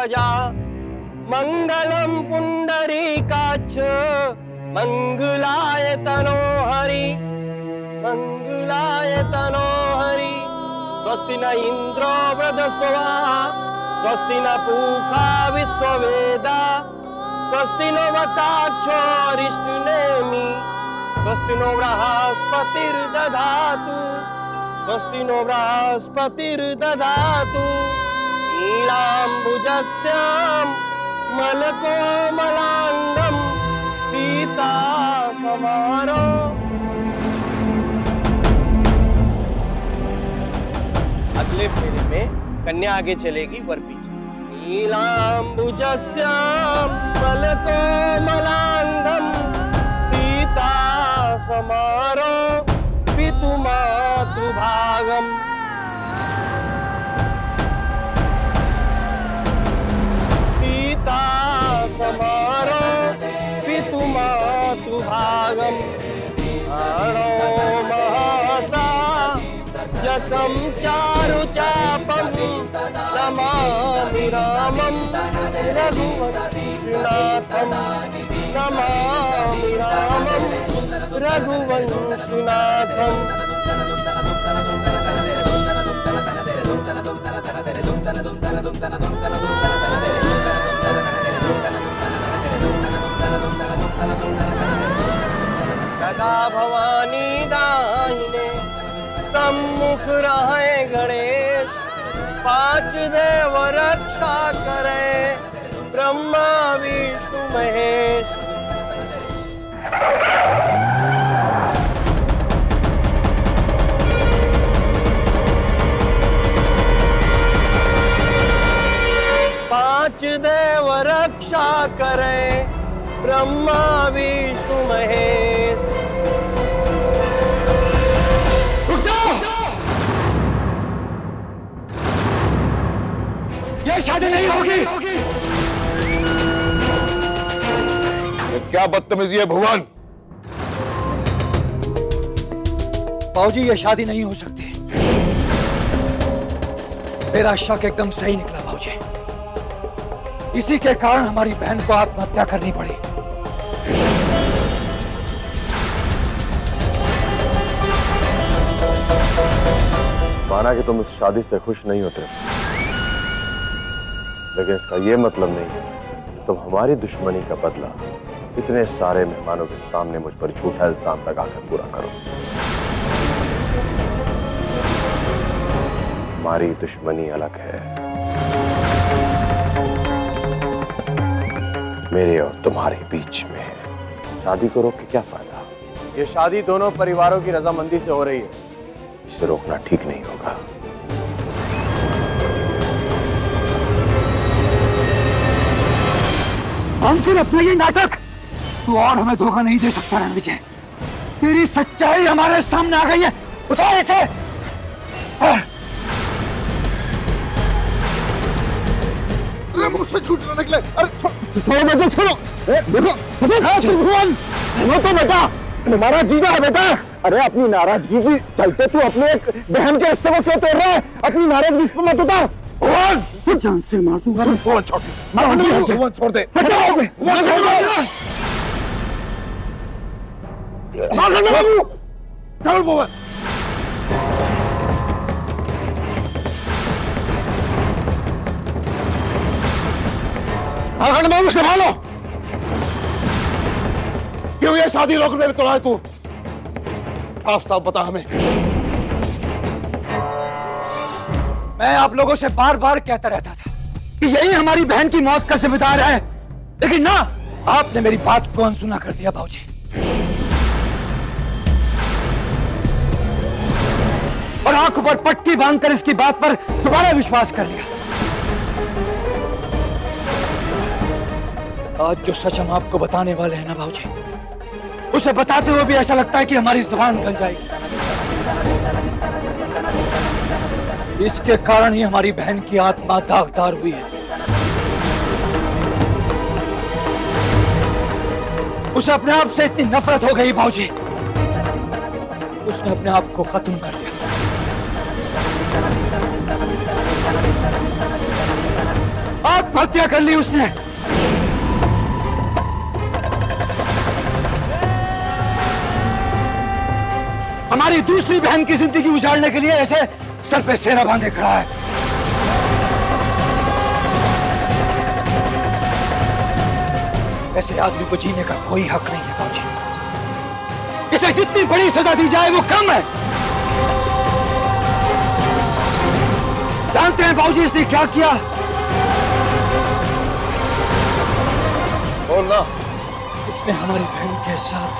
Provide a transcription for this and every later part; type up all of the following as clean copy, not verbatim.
ध्वजा मंगलम पुंडरीकाक्ष मंगलाय तनो हरि मंगलाय तनो हरि। स्वस्ति न इंद्रो वृधस्वाहा स्वस्ति न पूषा विश्ववेदा स्वस्ति नो वटाक्षो अरिष्टनेमि स्वस्ति नो बृहस्पतिर्दधातु स्वस्ति नो बृहस्पतिर्दधातु। नीलाम्बुजस्यां मलकोमलाङ्गं सीता समारो। अगले फेरे में कन्या आगे चलेगी, वर पीछे। नीलाम्बुजस्यां मलकोमलाङ्गं सीता समारो पितुमातु भागम। सीता समारो पितुमातु भागम। आणो महसा यकं चारुचापं नमामि रामं रघुवंशनाथं नमामि रामं रघुवंशनाथं। सदा भवानी दाहिने सम्मुख रहे गणेश पांच देव रक्षा करे ब्रह्मा विष्णु महेश। पांच देव रक्षा करे ब्रह्मा विष्णु महेश। ये शादी नहीं होगी। ये क्या बदतमीजी है भुवन? बाबूजी ये शादी नहीं हो सकती। मेरा शक एकदम सही निकला बाबूजी। इसी के कारण हमारी बहन को आत्महत्या करनी पड़ी। माना कि तुम इस शादी से खुश नहीं होते, लेकिन इसका यह मतलब नहीं कि तुम हमारी दुश्मनी का बदला इतने सारे मेहमानों के सामने मुझ पर झूठा इल्जाम लगाकर पूरा करो। हमारी दुश्मनी अलग है, मेरे और तुम्हारे बीच में। शादी को रोक के क्या फायदा? ये शादी दोनों परिवारों की रजामंदी से हो रही है। इसे रोकना ठीक नहीं होगा। हम फिर अपना ये नाटक तू और हमें धोखा नहीं दे सकता रणविजय। तेरी सच्चाई हमारे सामने आ गई है। उतार इसे। अरे मुझसे झूठ ना निकले। अरे छोड़ो बेटा, छोड़ो। देखो भगवान, वो तो बेटा तुम्हारा जीजा है बेटा। अरे अपनी नाराजगी की चलते तू अपने एक बहन के रिश्ते को क्यों तोड़ रहा है? अपनी नाराजगी इस पर मत उतार। तू जान से मार दूंगा। भुवन छोड़ दे। भुवन छोड़ दे। चल भुवन। बाबू संभालो। क्यों ये शादी रोकने में तुला है तू? साफ साफ बता हमें। मैं आप लोगों से बार बार कहता रहता था कि यही हमारी बहन की मौत का जिम्मेदार है, लेकिन ना, आपने मेरी बात को अनसुना कर दिया बाबूजी। और आंखों पर पट्टी बांधकर इसकी बात पर दोबारा विश्वास कर लिया। आज जो सच हम आपको बताने वाले हैं ना बाबूजी, उसे बताते हुए भी ऐसा लगता है कि हमारी जुबान गल जाएगी। इसके कारण ही हमारी बहन की आत्मा दागदार हुई है। उसे अपने आप से इतनी नफरत हो गई बाबूजी, उसने अपने आप को खत्म कर लिया। आत्महत्या कर ली उसने। हमारी दूसरी बहन की जिंदगी उजाड़ने के लिए ऐसे सर पे सेना बांधे खड़ा है। ऐसे आदमी को जीने का कोई हक नहीं है बाबूजी। इसे जितनी बड़ी सजा दी जाए वो कम है। जानते हैं बाबूजी इसने क्या किया? बोल ना। इसने हमारी बहन के साथ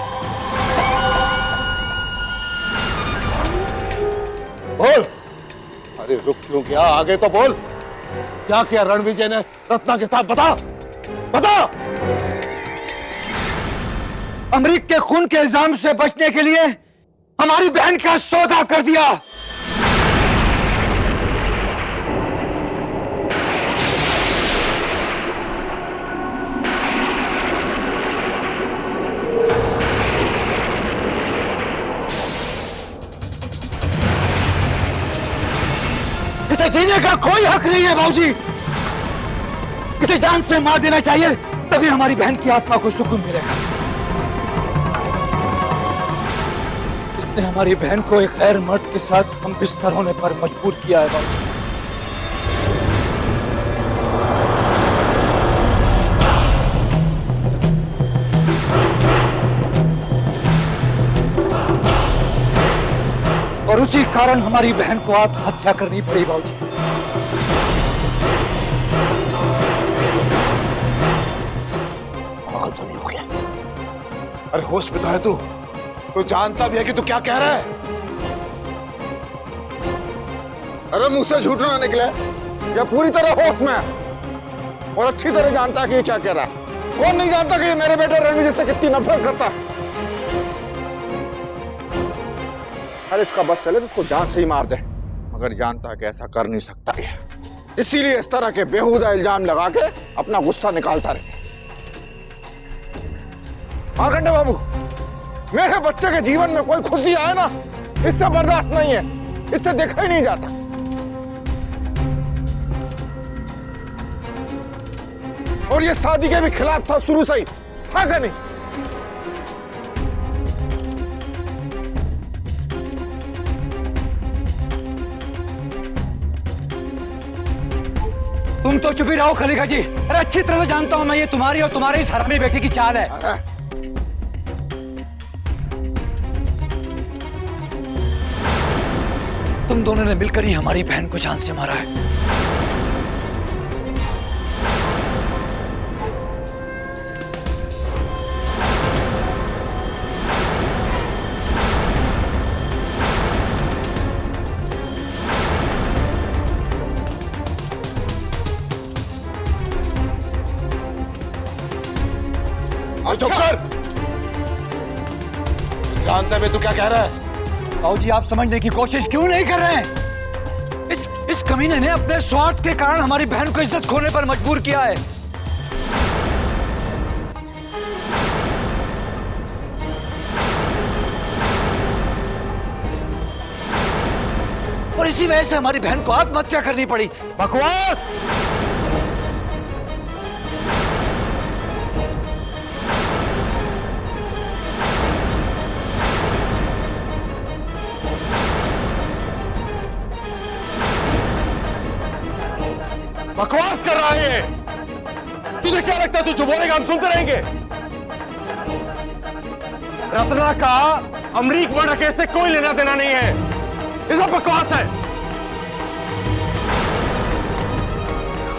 बोल। अरे रुक क्यों गया? आगे तो बोल। क्या किया रणविजय ने रत्ना के साथ? बता बता। अमरीक के खून के इल्जाम से बचने के लिए हमारी बहन का सौदा कर दिया। इसे जीने का कोई हक नहीं है बाबूजी। इसे जान से मार देना चाहिए, तभी हमारी बहन की आत्मा को सुकून मिलेगा। इसने हमारी बहन को एक गैर मर्द के साथ हम बिस्तर होने पर मजबूर किया है बाबूजी। और उसी कारण हमारी बहन को आत्महत्या करनी पड़ी बाबूजी। पागल तो नहीं हो गया? अरे होश में तो है तू? तू जानता भी है कि तू क्या कह रहा है? अरे मुंह से झूठ ना निकले। यह पूरी तरह होश में है और अच्छी तरह जानता है कि ये क्या कह रहा है। कौन नहीं जानता कि ये मेरे बेटे रणविजय से कितनी नफरत करता है। अरे इसका बस चले तो उसको जान से ही मार दे, मगर जानता है कि ऐसा कर नहीं सकता है, इसीलिए इस तरह के बेहुदा इल्जाम लगा के अपना गुस्सा निकालता रहता है। मार्कंडे बाबू, मेरे बच्चे के जीवन में कोई खुशी आए ना, इससे बर्दाश्त नहीं है, इससे देखा ही नहीं जाता। और ये शादी के भी खिलाफ था शुरू से ही, था क्या नहीं? तुम तो चुप ही रहो खलीफा जी। अरे अच्छी तरह जानता हूं मैं ये तुम्हारी और तुम्हारे इस हरामी बेटे की चाल है। अरे तुम दोनों ने मिलकर ही हमारी बहन को जान से मारा है। चुप कर। जानता है तू क्या कह रहा है? बाबूजी आप समझने की कोशिश क्यों नहीं कर रहे हैं? इस कमीने ने अपने स्वार्थ के कारण हमारी बहन को इज्जत खोने पर मजबूर किया है। और इसी वजह से हमारी बहन को आत्महत्या करनी पड़ी। बकवास। बकवास कर रहा है ये। तुझे क्या लगता है तू जो बोलेगा हम सुनते रहेंगे? रत्ना का अमरीक मर्डर केस से कोई लेना देना नहीं है। ये सब बकवास है।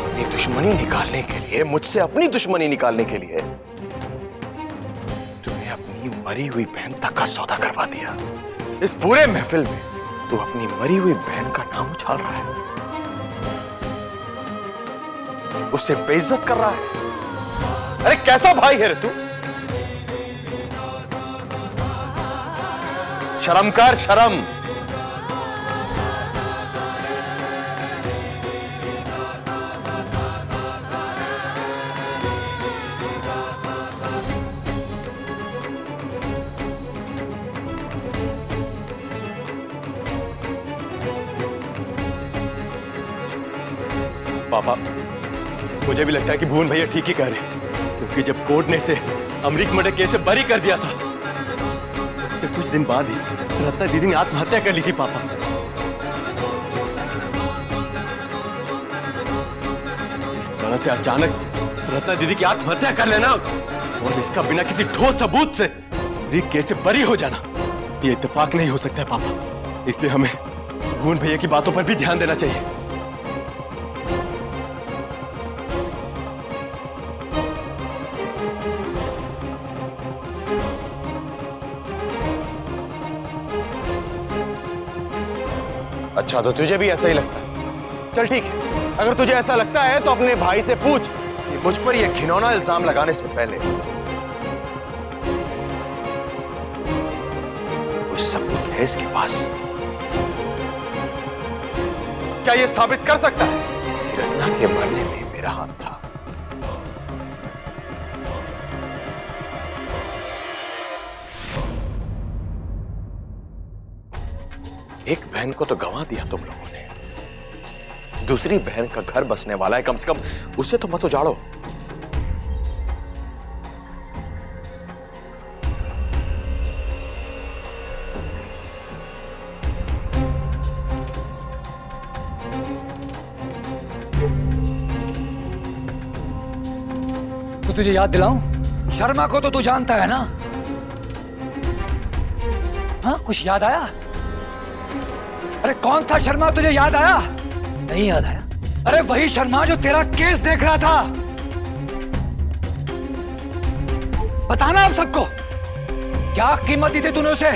अपनी दुश्मनी निकालने के लिए, मुझसे अपनी दुश्मनी निकालने के लिए तूने अपनी मरी हुई बहन तक का सौदा करवा दिया। इस पूरे महफिल में तू अपनी मरी हुई बहन का नाम उछाल रहा है, उससे बेइज्जत कर रहा है। अरे कैसा भाई है रे तू? शर्म कर, शर्म। पापा, मुझे भी लगता है कि भुवन भैया ठीक ही कह रहे हैं, क्योंकि जब कोर्ट ने इसे अमरीक मर्डर केस से बरी कर दिया था, उसके कुछ दिन बाद ही रत्ना दीदी ने आत्महत्या कर ली थी पापा। इस तरह से अचानक रत्ना दीदी की आत्महत्या कर लेना और इसका बिना किसी ठोस सबूत से अमरीक केस से बरी हो जाना, ये इत्तेफाक नहीं हो सकता है पापा। इसलिए हमें भुवन भैया की बातों पर भी ध्यान देना चाहिए। अच्छा, तो तुझे भी ऐसा ही लगता है? चल ठीक है, अगर तुझे ऐसा लगता है तो अपने भाई से पूछ कि मुझ पर यह घिनौना इल्जाम लगाने से पहले कुछ सबूत है इसके पास। क्या यह साबित कर सकता है कि रत्ना के मरने में मेरा हाथ था? एक बहन को तो गंवा दिया तुम लोगों ने, दूसरी बहन का घर बसने वाला है, कम से कम उसे तो मत उजाड़ो। तो तुझे याद दिलाऊं, शर्मा को तो तू जानता है ना? हाँ, कुछ याद आया? अरे कौन था शर्मा, तुझे याद आया? नहीं याद आया? अरे वही शर्मा जो तेरा केस देख रहा था। बताना आप सबको, क्या कीमत दी थी तूने उसे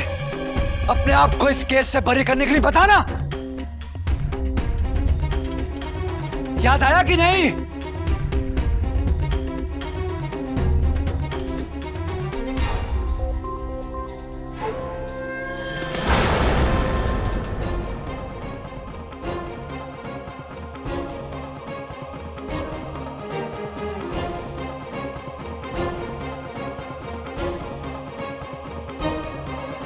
अपने आप को इस केस से बरी करने के लिए? बताना, याद आया कि नहीं?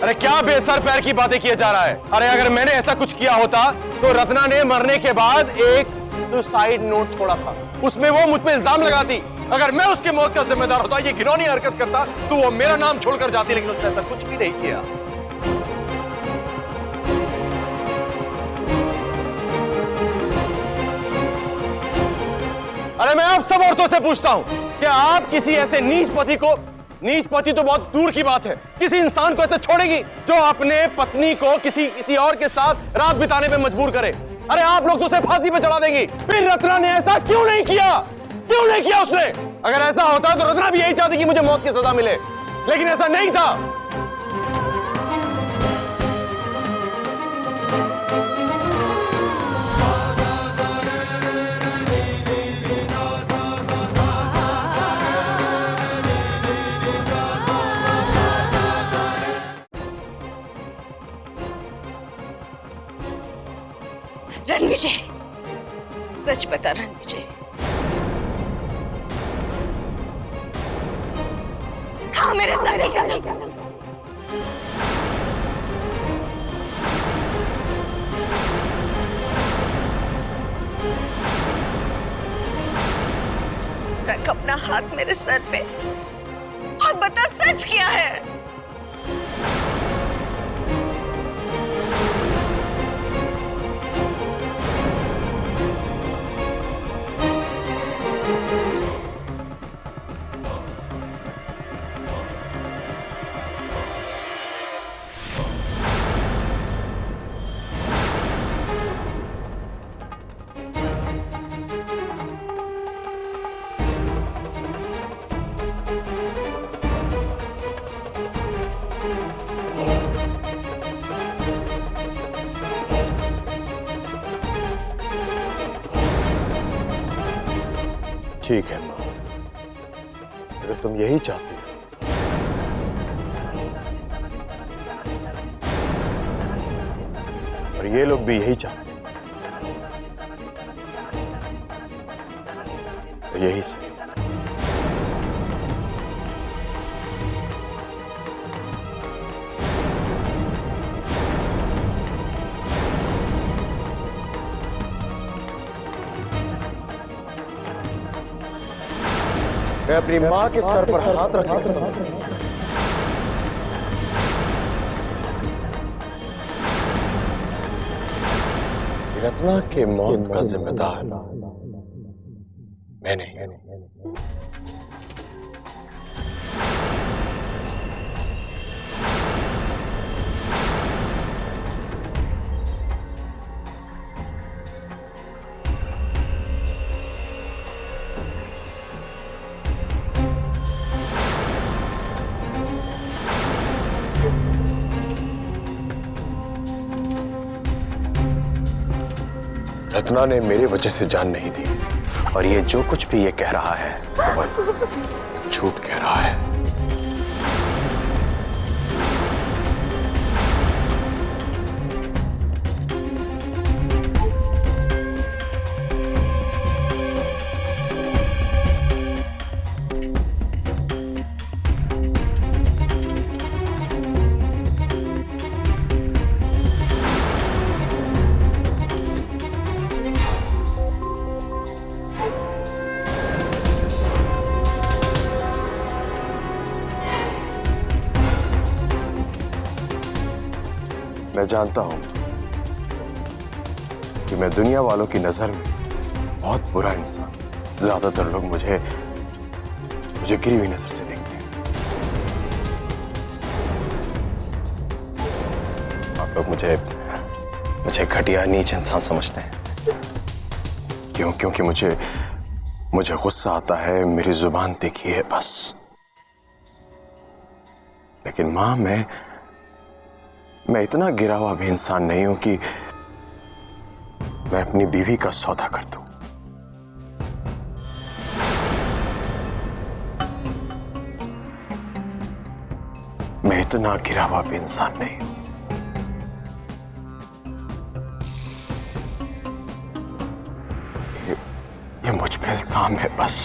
अरे क्या बेसर पैर की बातें किया जा रहा है? अरे अगर मैंने ऐसा कुछ किया होता तो रत्ना ने मरने के बाद एक सुसाइड नोट छोड़ा था, उसमें वो मुझ पे इल्जाम लगाती। अगर मैं उसकी मौत का जिम्मेदार होता, ये घिनौनी हरकत करता, तो वो मेरा नाम छोड़कर जाती, लेकिन उसने ऐसा कुछ भी नहीं किया। अरे मैं आप सब औरतों से पूछता हूं, क्या आप किसी ऐसे नीच पति तो बहुत दूर की बात है, किसी इंसान को ऐसे छोड़ेगी जो अपने पत्नी को किसी और के साथ रात बिताने पे मजबूर करे? अरे आप लोग तो उसे फांसी पे चढ़ा देंगी। फिर रत्ना ने ऐसा क्यों नहीं किया? क्यों नहीं किया उसने? अगर ऐसा होता तो रत्ना भी यही चाहती कि मुझे मौत की सजा मिले, लेकिन ऐसा नहीं था। रणविजय, सच बता रणविजय, हाँ मेरे सारे कसम। रख अपना हाथ मेरे सर पे और बता सच क्या है? ठीक है मां, अगर तुम यही चाहती हो और ये लोग भी यही चाहते हैं तो यही सही। मैं अपनी मां के सर पर हाथ रखने का समझ रत्ना के मौत का जिम्मेदार मैं नहीं। रत्ना ने मेरी वजह से जान नहीं दी और ये जो कुछ भी ये कह रहा है वो झूठ कह रहा है। मैं जानता हूं कि मैं दुनिया वालों की नजर में बहुत बुरा इंसान। ज्यादातर लोग मुझे गिरी हुई नजर से देखते हैं। आप लोग मुझे घटिया नीच इंसान समझते हैं। क्योंकि मुझे गुस्सा आता है, मेरी जुबान तीखी है बस। लेकिन मां, मैं इतना गिरा हुआ भी इंसान नहीं हूं कि मैं अपनी बीवी का सौदा कर दूं। मैं इतना गिरा हुआ भी इंसान नहीं हूं। ये मुझ पे इल्जाम है बस।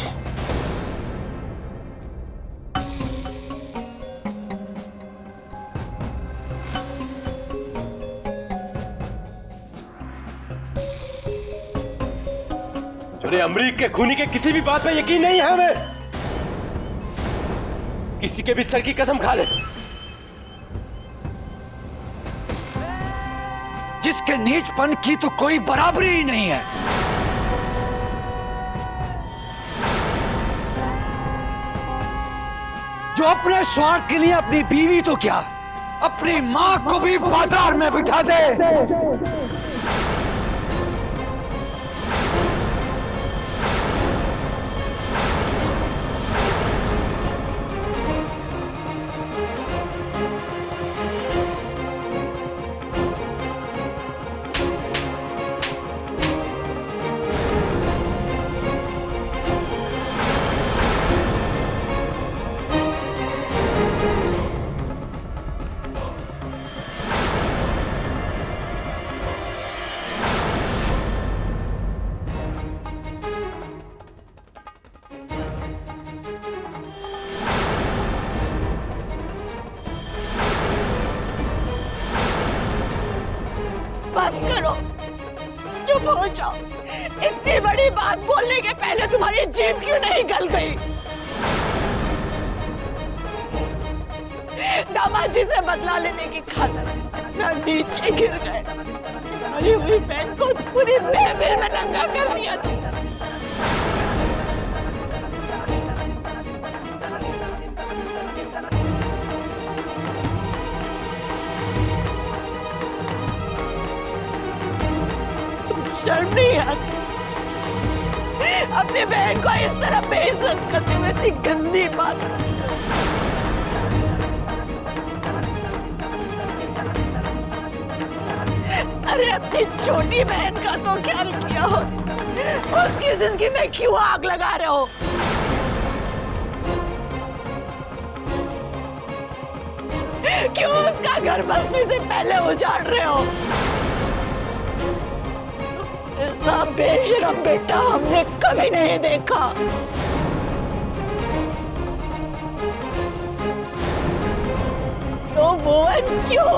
अरे अमरीक के खूनी के किसी भी बात पे यकीन नहीं है हमें। किसी के भी सर की कसम खा ले। जिसके नीचपन की तो कोई बराबरी ही नहीं है। जो अपने स्वार्थ के लिए अपनी बीवी तो क्या, अपनी मां को भी बाजार में बिठा दे। बस करो, चुप हो जाओ। इतनी बड़ी बात बोलने के पहले तुम्हारी जीभ क्यों नहीं गल गई? दामाद जी से बदला लेने की खातिर अपना नीचे गिर गए। मरी हुई बहन को पूरी महफिल में नंगा कर दिया था। शर्म नहीं आती अपनी बहन को इस तरह बेइज्जत करते हुए? इतनी गंदी बात। अरे अपनी छोटी बहन का तो ख्याल किया हो। उसकी जिंदगी में क्यों आग लगा रहे हो? क्यों उसका घर बसने से पहले उजाड़ रहे हो? ऐसा बेशरम बेटा हमने कभी नहीं देखा। तो भुवन क्यों